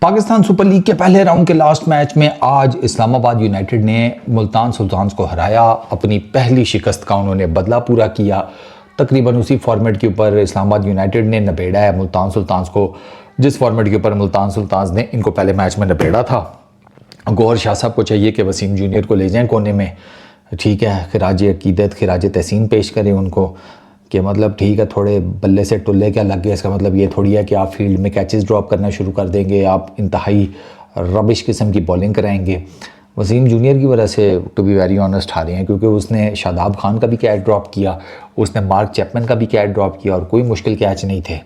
Pakistan super league के पहले round के लास्ट मैच में आज इस्लामाबाद यूनाइटेड ने मुल्तान सुल्तान्स को हराया। अपनी पहली शिकस्त का उन्होंने बदला पूरा किया। तकरीबन उसी फॉर्मेट के ऊपर इस्लामाबाद यूनाइटेड ने नबेड़ा है मुल्तान सुल्तान्स को, जिस फॉर्मेट के ऊपर मुल्तान सुल्तान्स ने इनको पहले मैच में नबेड़ा था। गौहर शाह साहब को चाहिए कि वसीम जूनियर को ले जाएं कोने में, ठीक है, खिराज अकीदत खिराज तहसीन पेश करें उनको कि मतलब ठीक है, थोड़े बल्ले से टुल्ले क्या लग गए। इसका मतलब ये थोड़ी है कि आप फील्ड में कैचेस ड्रॉप करना शुरू कर देंगे, आप इंतहाई रबिश किस्म की बॉलिंग कराएंगे। वसीम जूनियर की वजह से टू बी वेरी ऑनेस्ट हारे हैं, क्योंकि उसने शादाब खान का भी कैच ड्रॉप किया, उसने मार्क चैपमैन का भी कैच ड्रॉप किया और कोई मुश्किल कैच नहीं थे।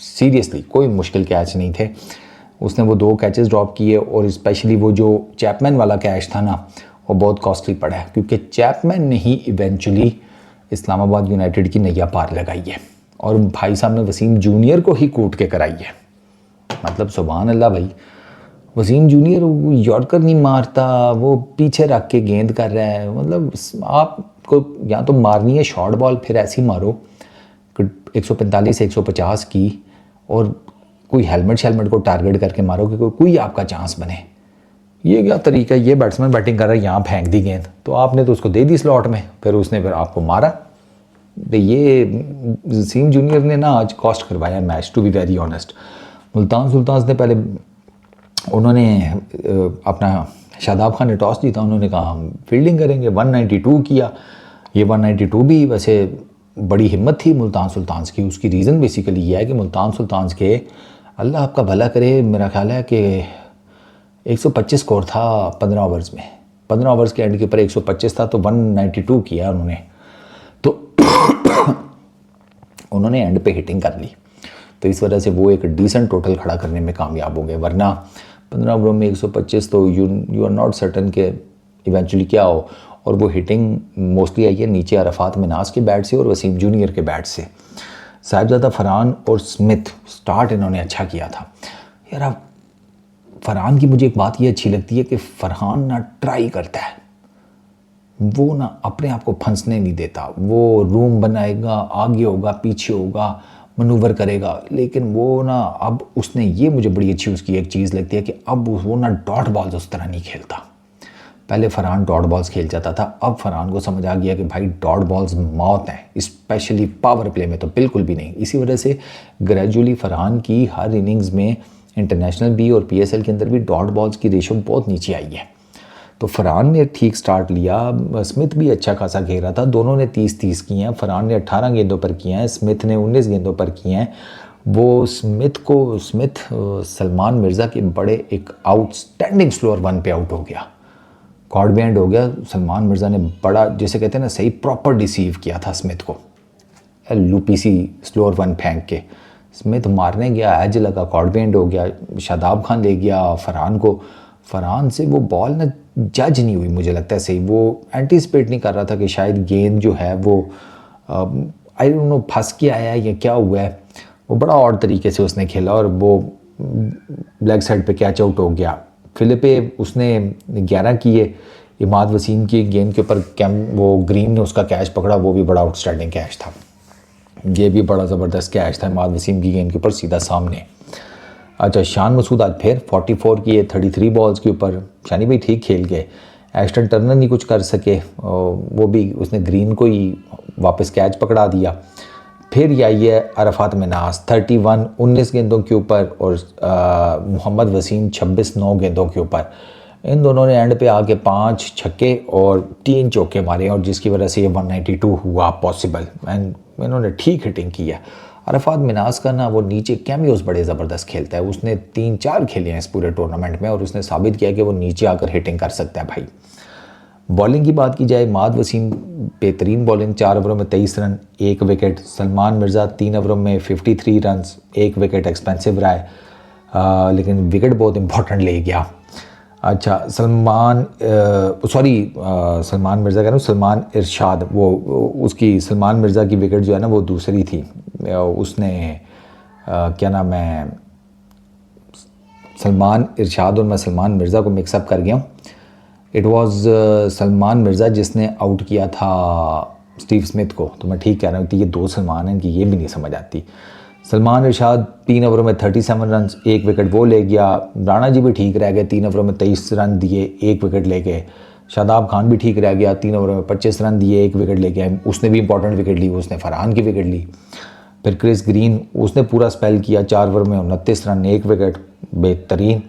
सीरियसली कोई मुश्किल कैच नहीं थे। उसने वो 2 कैचेस ड्रॉप किए और स्पेशली वो जो चैपमैन वाला कैच था ना, वो बहुत कॉस्टली पड़ा है, क्योंकि चैपमैन ने ही इवेंचुअली इस्लामाबाद यूनाइटेड की नैया पार लगाई है और भाई साहब ने वसीम जूनियर को ही कूट के कराई है। मतलब सुभान अल्लाह भाई, वसीम जूनियर यॉर्कर नहीं मारता, वो पीछे रख के गेंद कर रहा है। मतलब आपको या तो मारनी है शॉर्ट बॉल, फिर ऐसी मारो 145 से 150 की, और कोई हेलमेट को टारगेट करके मारो कि कोई आपका चांस बने। ये क्या तरीका है? ये बैट्समैन बैटिंग कर रहा है, यहाँ फेंक दी गेंद, तो आपने तो उसको दे दी स्लॉट में, फिर उसने फिर आपको मारा। तो ये वसीम जूनियर ने ना आज कॉस्ट करवाया match, to be very honest. Multan Sultans ने पहले उन्होंने अपना शादाब खान ने टॉस जीता, उन्होंने कहा हम फील्डिंग करेंगे, 192 किया। ये 192 भी वैसे बड़ी हिम्मत थी मुल्तान सुल्तान्स की। उसकी रीज़न बेसिकली ये है कि मुल्तान सुल्तान्स के, अल्लाह आपका भला करे, मेरा ख्याल है कि 125 स्कोर था 15 ओवर्स में, 15 ओवर्स के एंड के ऊपर 125 था, तो 192 किया उन्होंने। तो उन्होंने एंड पे हिटिंग कर ली, तो इस वजह से वो एक डिसेंट टोटल खड़ा करने में कामयाब हो गए। वरना 15 ओवरों में 125 तो यू आर नॉट सर्टन के इवेंचुअली क्या हो। और वो हिटिंग मोस्टली आई है नीचे अरफात मिनाज के बैट से और वसीम जूनियर के बैट से। साहिबजादा फरहान और स्मिथ स्टार्ट इन्होंने अच्छा किया था। यार अब फरहान की मुझे एक बात ये अच्छी लगती है कि फरहान ना ट्राई करता है, वो ना अपने आप को फंसने नहीं देता। वो रूम बनाएगा, आगे होगा पीछे होगा, मनूवर करेगा, लेकिन वो ना अब उसने, ये मुझे बड़ी अच्छी उसकी एक चीज़ लगती है कि अब वो ना डॉट बॉल्स उस तरह नहीं खेलता। पहले फरहान डॉट बॉल्स खेल जाता था, अब फरहान को समझ आ गया कि भाई डॉट बॉल्स मौत हैं, स्पेशली पावर प्ले में तो बिल्कुल भी नहीं। इसी वजह से ग्रेजुअली फरहान की हर इनिंग्स में इंटरनेशनल भी और PSL के अंदर भी डॉट बॉल्स की रेशो बहुत नीचे आई है। तो फरहान ने ठीक स्टार्ट लिया, स्मिथ भी अच्छा खासा घेरा था, दोनों ने 30-30 किए हैं। फरहान ने 18 गेंदों पर किए हैं, स्मिथ ने 19 गेंदों पर किए हैं। वो स्मिथ सलमान मिर्ज़ा के बड़े एक आउटस्टैंडिंग स्लोअर 1 पे आउट हो गया, कॉर्ड बैंड हो गया। सलमान मिर्ज़ा ने बड़ा, जैसे कहते हैं ना, सही प्रॉपर डिसीव किया था स्मिथ को, लूपी सी स्लोअर 1 फेंक के। स्मिथ मारने गया, एज लगा, कॉर्ड बैंड हो गया। शादाब खान ले गया फरहान को, फरहान से वो बॉल ना जज नहीं हुई, मुझे लगता है सही। वो एंटीसिपेट नहीं कर रहा था कि शायद गेंद जो है वो आई डोंट नो फंस के आया है या क्या हुआ है। वो बड़ा और तरीके से उसने खेला और वो लेग साइड पे कैच आउट हो गया। फिलिपे उसने 11 किए, इमाद वसीम की गेंद के ऊपर वो ग्रीन ने उसका कैच पकड़ा, वो भी बड़ा आउटस्टैंडिंग कैच था। ये भी बड़ा ज़बरदस्त कैच था इमाद वसीम की गेंद के ऊपर सीधा सामने। अच्छा, शान मसूद आज फिर 44 किए 33 बॉल्स के ऊपर। शानी भाई ठीक खेल गए। एस्टन टर्नर नहीं कुछ कर सके, वो भी उसने ग्रीन को ही वापस कैच पकड़ा दिया। फिर यही है अरफात मिनाज 31 19 गेंदों के ऊपर और मोहम्मद वसीम 26 9 गेंदों के ऊपर। इन दोनों ने एंड पे आके 5 छक्के और 3 चौके मारे और जिसकी वजह से ये 192 हुआ पॉसिबल। एंड इन्होंने ठीक हिटिंग की है। अरफात मिनाज का ना वो नीचे कैमियोज बड़े ज़बरदस्त खेलता है। उसने 3-4 खेले हैं इस पूरे टूर्नामेंट में और उसने साबित किया कि वो नीचे आकर हिटिंग कर सकता है भाई। बॉलिंग की बात की जाए, माद वसीम बेहतरीन बॉलिंग, 4 ओवरों में 23 रन 1 विकेट। सलमान मिर्ज़ा 3 ओवरों में 53 रन 1 विकेट, एक्सपेंसिव रहा है, लेकिन विकेट बहुत इंपॉर्टेंट ले गया। अच्छा, सलमान मिर्ज़ा कह रहा हूँ, सलमान इरशाद, वो उसकी सलमान मिर्ज़ा की विकेट जो है ना वो दूसरी थी। उसने क्या नाम है, सलमान इरशाद और मैं सलमान मिर्ज़ा को मिक्सअप कर गया हूँ। इट वाज सलमान मिर्ज़ा जिसने आउट किया था स्टीव स्मिथ को, तो मैं ठीक कह रहा हूँ कि ये 2 सलमान हैं कि ये भी नहीं समझ आती। सलमान इरशाद 3 ओवरों में 37 रन, 1 विकेट वो ले गया। राणा जी भी ठीक रह गए, 3 ओवरों में 23 रन दिए, 1 विकेट ले गए। शादाब खान भी ठीक रह गया, 3 ओवरों में 25 रन दिए, 1 विकेट ले गया। उसने भी इंपॉर्टेंट विकेट ली, उसने फरहान की विकेट ली। फिर क्रिस ग्रीन, उसने पूरा स्पेल किया, 4 ओवर में 29 रन, 1 विकेट, बेहतरीन।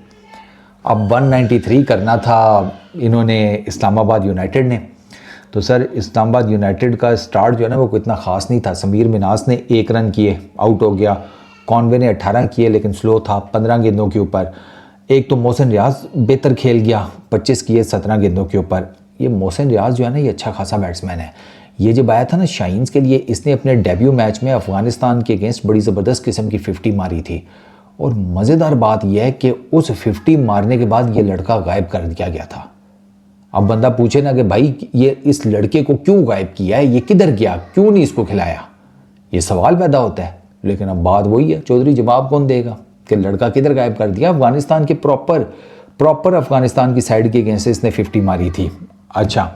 अब 193 करना था इन्होंने इस्लामाबाद यूनाइटेड ने। तो सर इस्लामाबाद यूनाइटेड का स्टार्ट जो है ना वो इतना ख़ास नहीं था। समीर मिनास ने 1 रन किए, आउट हो गया। कॉनवे ने 18 किए लेकिन स्लो था 15 गेंदों के ऊपर। एक तो मोहसिन रियाज बेहतर खेल गया, 25 किए 17 गेंदों के ऊपर। ये मोहसिन रियाज जो है ना ये अच्छा खासा बैट्समैन है। ये जब आया था ना शाइन्स के लिए, इसने अपने डेब्यू मैच में अफ़गानिस्तान के अगेंस्ट बड़ी ज़बरदस्त किस्म की 50 मारी थी। और मज़ेदार बात यह है कि उस 50 मारने के बाद ये लड़का गायब कर दिया गया था। अब बंदा पूछे ना कि भाई ये इस लड़के को क्यों गायब किया है, ये किधर गया, क्यों नहीं इसको खिलाया, ये सवाल पैदा होता है। लेकिन अब बात वही है, चौधरी जवाब कौन देगा कि लड़का किधर गायब कर दिया। अफगानिस्तान के प्रॉपर अफगानिस्तान की साइड के अगेंस्ट इसने 50 मारी थी। अच्छा,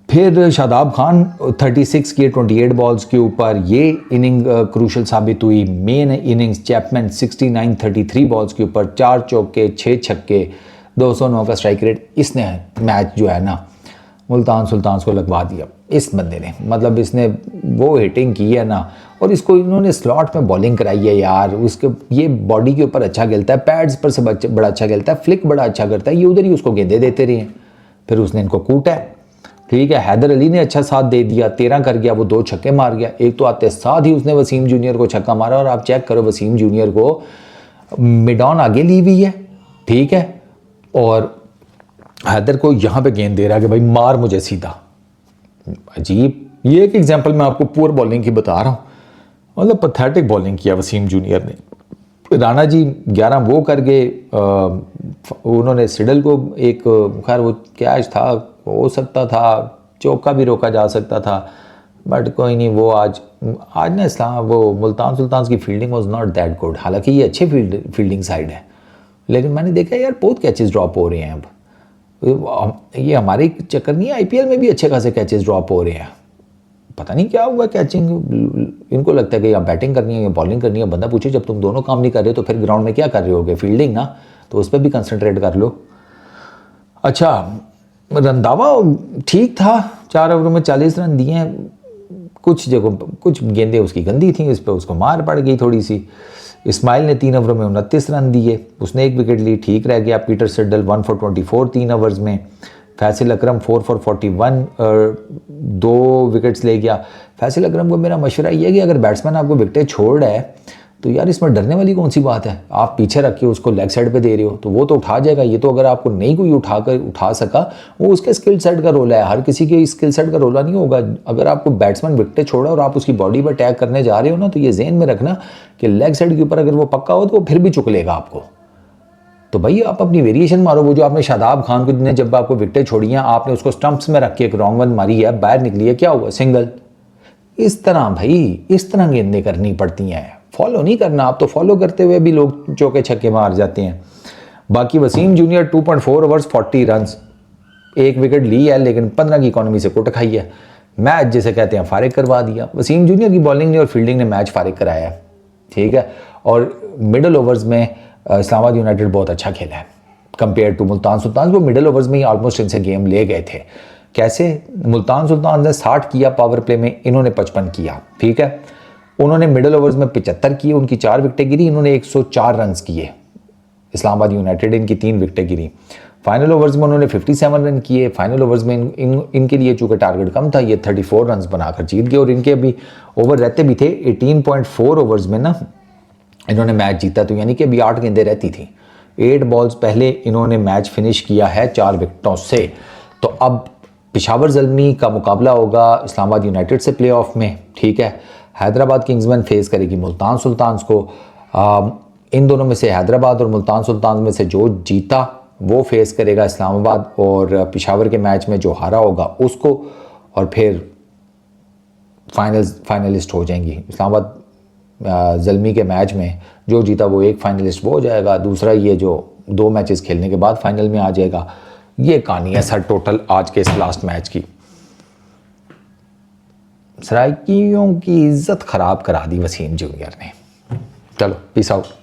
फिर शादाब खान 36 किए 28 बॉल्स के ऊपर। ये इनिंग क्रूशल साबित हुई। मेन इनिंग्स चैपमैन 69 33 बॉल्स के ऊपर, 4 चौके 6 छक्के, 209 का स्ट्राइक रेट। इसने मैच जो है ना मुल्तान सुल्तान्स को लगवा दिया इस बंदे ने। मतलब इसने वो हिटिंग की है ना, और इसको इन्होंने स्लॉट में बॉलिंग कराई है यार। उसके ये बॉडी के ऊपर अच्छा खेलता है, पैड्स पर से बड़ा अच्छा खेलता है, फ्लिक बड़ा अच्छा करता है। ये उधर ही उसको गेंदे देते रहे, फिर उसने इनको कूटा है। ठीक है, हैदर अली ने अच्छा साथ दे दिया, 13 कर गया, वो 2 छक्के मार गया। एक तो आते साथ ही उसने वसीम जूनियर को छक्का मारा। और आप चेक करो वसीम जूनियर को मिड ऑन आगे ली हुई है, ठीक है, और हैदर को यहाँ पे गेंद दे रहा है कि भाई मार मुझे सीधा। अजीब। ये एक एग्जांपल मैं आपको पुअर बॉलिंग की बता रहा हूँ। मतलब पैथेटिक बॉलिंग किया वसीम जूनियर ने। राणा जी 11 वो कर गए। उन्होंने सिडल को एक, खैर वो कैच था, हो सकता था, चौका भी रोका जा सकता था, बट कोई नहीं। वो आज ना इस्लाम वो मुल्तान सुल्तान की fielding was not that good. हालांकि ये अच्छे फील्डिंग साइड है, लेकिन मैंने देखा यार बहुत कैचेस ड्रॉप हो रहे हैं। अब ये हमारे चक्कर नहीं है, आईपीएल में भी अच्छे खासे कैचेस ड्रॉप हो रहे हैं। पता नहीं क्या हुआ कैचिंग। इनको लगता है कि या बैटिंग करनी है या बॉलिंग करनी है। बंदा पूछे जब तुम दोनों काम नहीं कर रहे तो फिर ग्राउंड में क्या कर रहे होगे, फील्डिंग ना, तो उस पर भी कंसंट्रेट कर लो। अच्छा, रंधावा ठीक था, 4 ओवरों में 40 रन दिए। कुछ जगहों कुछ गेंदें उसकी गंदी थी, इस पर उसको मार पड़ गई थोड़ी सी। इस्माइल ने 3 ओवरों में 29 रन दिए, उसने 1 विकेट ली, ठीक रह गया। पीटर सिडल 1 for 24 3 ओवर्स में। फैसल अकरम 4 for 41 2 विकेट्स ले गया। फैसल अकरम को मेरा मशवरा ये है कि अगर बैट्समैन आपको विकेटें छोड़ रहा है तो यार इसमें डरने वाली कौन सी बात है। आप पीछे रख के उसको लेग साइड पे दे रहे हो तो वो तो उठा जाएगा। ये तो अगर आपको नहीं कोई उठा सका, वो उसके स्किल सेट का रोल है। हर किसी के स्किल सेट का रोला नहीं होगा। अगर आपको बैट्समैन विकेटें छोड़ा और आप उसकी बॉडी पर टैग करने जा रहे हो ना, तो ये ज़हन में रखना कि लेग साइड के ऊपर अगर वो पक्का हो तो वो फिर भी चुक लेगा आपको। तो भाई आप अपनी वेरिएशन मारो। वो जो आपने शादाब खान को ने जब आपको विकेटें छोड़ी हैं, आपने उसको स्टंप्स में रख के एक रॉन्ग वन मारी है, बाहर निकली है, क्या हुआ, सिंगल। इस तरह भाई, इस तरह गेंदें करनी पड़ती हैं। फॉलो नहीं करना। आप तो फॉलो करते हुए भी लोग चौके छक्के मार जाते हैं। बाकी Wasim junior 2.4 overs 40 run, 1 wicket ली है, लेकिन 15 की इकॉनमी से कुट खाई है। मैच जिसे कहते हैं फारिग करवा दिया। वसीम जूनियर की बॉलिंग ने और फील्डिंग ने मैच फारिग कराया है, ठीक है। और मिडल ओवर्स में इस्लामाबाद यूनाइटेड बहुत अच्छा खेला है कंपेयर टू मुल्तान सुल्तान। वो मिडल ओवर्स में ही ऑलमोस्ट इनसे गेम ले गए थे। कैसे? मुल्तान सुल्तान ने 60 किया पावर प्ले में, इन्होंने 55 किया, ठीक है। उन्होंने मिडल ओवर्स में 75 किए, उनकी 4 विकेटें गिरी, इन्होंने 104 रन किए। इस्लामाबाद यूनाइटेड इनकी 3 विकेटें गिरी। फाइनल ओवर्स में उन्होंने 57 रन किए। फाइनल ओवर्स में इनके लिए चूंकि टारगेट कम था, ये 34 रन बनाकर जीत गए। और इनके अभी ओवर रहते भी थे 18.4 ओवर्स में ना इन्होंने मैच जीता। तो यानी कि अभी 8 गेंदें रहती थी। 8 बॉल्स पहले इन्होंने मैच फिनिश किया है 4 विकेटों से। तो अब पेशावर ज़ल्मी का मुकाबला होगा इस्लामाबाद यूनाइटेड से प्लेऑफ में, ठीक है। हैदराबाद किंग्समैन फेस करेगी मुल्तान सुल्तान्स को। इन दोनों में से हैदराबाद और मुल्तान सुल्तान में से जो जीता वो फेस करेगा इस्लामाबाद, और पेशावर के मैच में जो हारा होगा उसको, और फिर फाइनलिस्ट हो जाएंगी। इस्लामाबाद ज़ल्मी के मैच में जो जीता वो एक फाइनलिस्ट वो हो जाएगा, दूसरा ये जो 2 मैचेस खेलने के बाद फाइनल में आ जाएगा। ये कहानी है सर टोटल आज के इस लास्ट मैच की। सराइकियों की इज्जत ख़राब करा दी वसीम जूनियर ने। चलो पीस आउट।